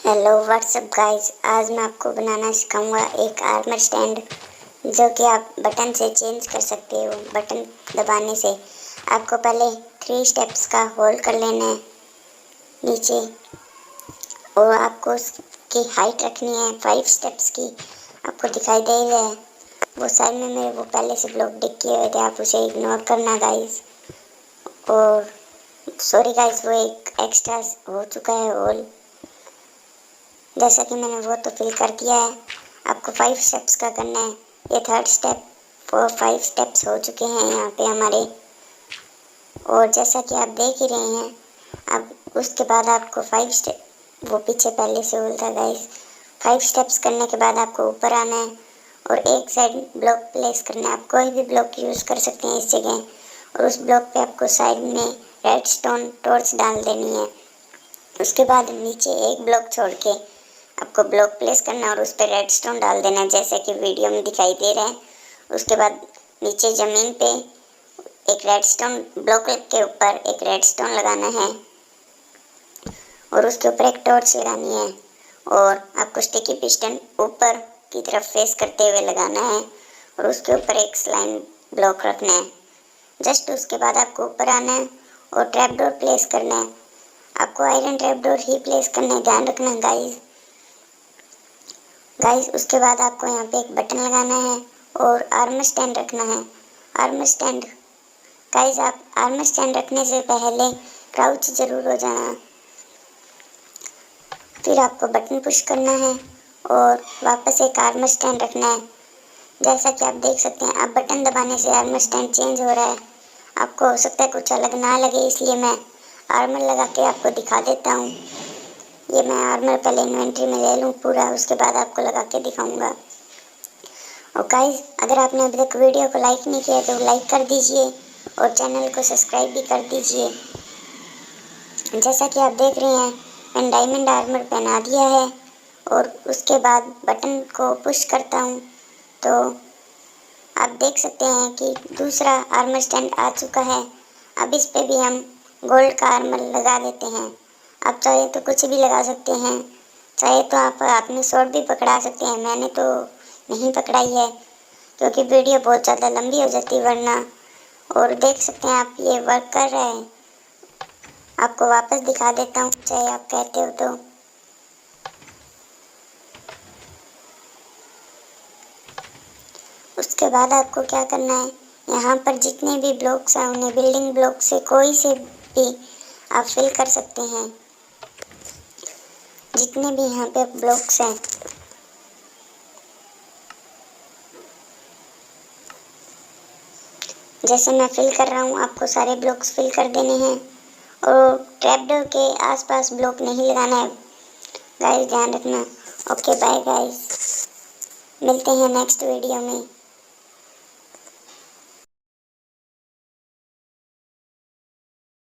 Hello what's up guys, आज मैं आपको बनाना सिखाऊंगा एक आर्मर स्टैंड जो कि आप बटन से चेंज कर सकते हो। बटन दबाने से आपको पहले 3 स्टेप्स का होल्ड कर लेना है नीचे, और आपको उसकी हाइट रखनी है 5 स्टेप्स की। आपको दिखाई दे रहा है वो साइड में मेरे वो पहले से ब्लॉक डिक किए हुए थे, आप उसे इग्नोर करना गाइस। और सॉरी गाइस, वो एक एक्स्ट्रा हो चुका है होल, जैसा कि मैंने वो तो फिल कर दिया है। आपको 5 स्टेप्स का करना है, ये 3rd स्टेप और 5 स्टेप्स हो चुके हैं यहाँ पे हमारे। और जैसा कि आप देख ही रहे हैं, अब उसके बाद आपको 5 स्टेप, वो पीछे पहले से होल था गाइस। 5 स्टेप्स करने के बाद आपको ऊपर आना है और एक साइड ब्लॉक प्लेस करना है। आप कोई भी ब्लॉक यूज़ कर सकते हैं इस जगह, और उस ब्लॉक पे आपको साइड में रेडस्टोन टॉर्च डाल देनी है। उसके बाद नीचे एक ब्लॉक छोड़ के आपको ब्लॉक प्लेस करना और उस पर रेडस्टोन डाल देना, जैसे कि वीडियो में दिखाई दे रहा है। उसके बाद नीचे ज़मीन पे एक रेडस्टोन ब्लॉक के ऊपर एक रेडस्टोन लगाना है और उसके ऊपर एक टॉर्च लगानी है, और आपको स्टिकी पिस्टन ऊपर की तरफ फेस करते हुए लगाना है और उसके ऊपर एक स्लाइम ब्लॉक रखना है। जस्ट उसके बाद आपको ऊपर आना है और ट्रैप डोर प्लेस करना है। आपको आयरन ट्रैप डोर ही प्लेस करना है, ध्यान रखना गाइस। उसके बाद आपको यहाँ पे एक बटन लगाना है और आर्मर स्टैंड रखना है। आर्मर स्टैंड गाइस, आप आर्मर स्टैंड रखने से पहले क्राउच ज़रूर हो जाना। फिर आपको बटन पुश करना है और वापस एक आर्मर स्टैंड रखना है। जैसा कि आप देख सकते हैं, अब बटन दबाने से आर्मर स्टैंड चेंज हो रहा है। आपको हो सकता है कुछ अलग ना लगे, इसलिए मैं आर्मर लगा के आपको दिखा देता हूँ। ये मैं आर्मर पहले इन्वेंट्री में ले लूँ पूरा, उसके बाद आपको लगा के दिखाऊंगा। और गाइस, अगर आपने अभी तक वीडियो को लाइक नहीं किया तो लाइक कर दीजिए और चैनल को सब्सक्राइब भी कर दीजिए। जैसा कि आप देख रहे हैं, मैंने डायमंड आर्मर पहना दिया है और उसके बाद बटन को पुश करता हूँ तो आप देख सकते हैं कि दूसरा आर्मर स्टैंड आ चुका है। अब इस पे भी हम गोल्ड का आर्मर लगा देते हैं। आप चाहे तो कुछ भी लगा सकते हैं, चाहे तो आप अपने शॉर्ट भी पकड़ा सकते हैं। मैंने तो नहीं पकड़ाई है क्योंकि वीडियो बहुत ज़्यादा लंबी हो जाती वरना। और देख सकते हैं आप, ये वर्क कर रहा है। आपको वापस दिखा देता हूँ, चाहे आप कहते हो तो। उसके बाद आपको क्या करना है, यहाँ पर जितने भी ब्लॉक्स हैं उन्हें बिल्डिंग ब्लॉक से कोई से भी आप फिल कर सकते हैं, जितने भी यहाँ पे ब्लॉक्स हैं। जैसे मैं फिल कर रहा हूँ, आपको सारे ब्लॉक्स फिल कर देने हैं और ट्रैपडोर के आसपास ब्लॉक नहीं लगाना है गाइस, ध्यान रखना। ओके बाय गाइस, मिलते हैं नेक्स्ट वीडियो में।